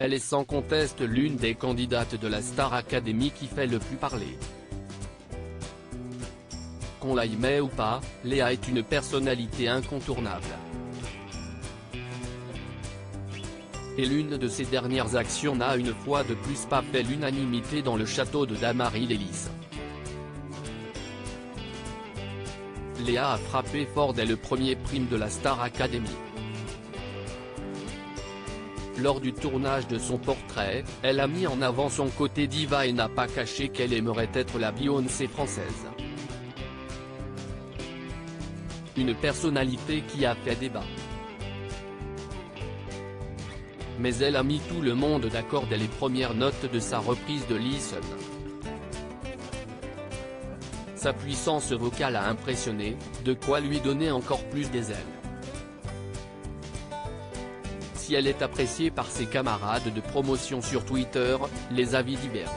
Elle est sans conteste l'une des candidates de la Star Academy qui fait le plus parler. Qu'on la y met ou pas, Léa est une personnalité incontournable. Et l'une de ses dernières actions n'a une fois de plus pas fait l'unanimité dans le château de Damary-les-Lys. Léa a frappé fort dès le premier prime de la Star Academy. Lors du tournage de son portrait, elle a mis en avant son côté diva et n'a pas caché qu'elle aimerait être la Beyoncé française. Une personnalité qui a fait débat. Mais elle a mis tout le monde d'accord dès les premières notes de sa reprise de Listen. Sa puissance vocale a impressionné, de quoi lui donner encore plus des ailes. Si elle est appréciée par ses camarades de promotion sur Twitter, les avis divergent.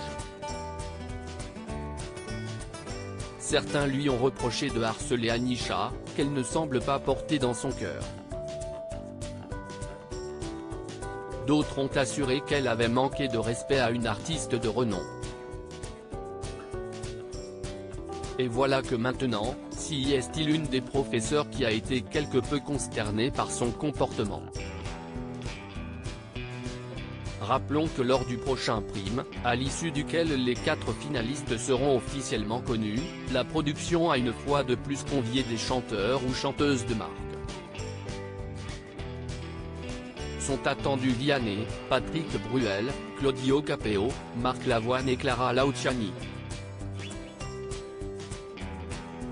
Certains lui ont reproché de harceler Anisha, qu'elle ne semble pas porter dans son cœur. D'autres ont assuré qu'elle avait manqué de respect à une artiste de renom. Et voilà que maintenant, si est-il une des professeurs qui a été quelque peu consternée par son comportement. Rappelons que lors du prochain prime, à l'issue duquel les 4 finalistes seront officiellement connus, la production a une fois de plus convié des chanteurs ou chanteuses de marque. Sont attendus Vianney, Patrick Bruel, Claudio Capeo, Marc Lavoine et Clara Luciani.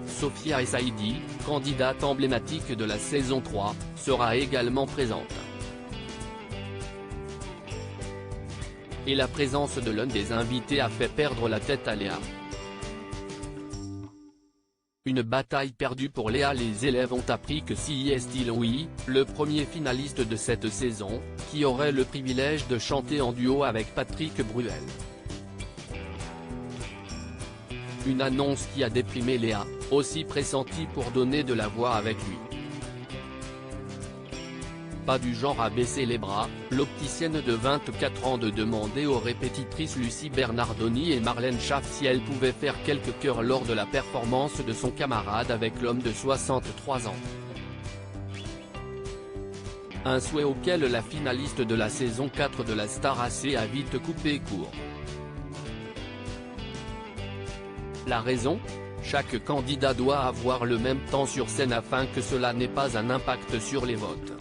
Sophia Essaidi, candidate emblématique de la saison 3, sera également présente. Et la présence de l'un des invités a fait perdre la tête à Léa. Une bataille perdue pour Léa. Les élèves ont appris que si est-il oui, le premier finaliste de cette saison, qui aurait le privilège de chanter en duo avec Patrick Bruel. Une annonce qui a déprimé Léa, aussi pressentie pour donner de la voix avec lui. Pas du genre à baisser les bras, l'opticienne de 24 ans de demander aux répétitrices Lucie Bernardoni et Marlène Schaff si elles pouvaient faire quelques chœurs lors de la performance de son camarade avec l'homme de 63 ans. Un souhait auquel la finaliste de la saison 4 de la Star AC a vite coupé court. La raison ? Chaque candidat doit avoir le même temps sur scène afin que cela n'ait pas un impact sur les votes.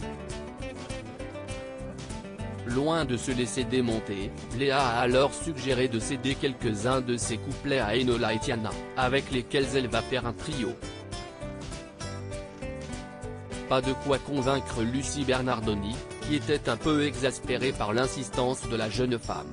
Loin de se laisser démonter, Léa a alors suggéré de céder quelques-uns de ses couplets à Enola et Tiana, avec lesquels elle va faire un trio. Pas de quoi convaincre Lucie Bernardoni, qui était un peu exaspérée par l'insistance de la jeune femme.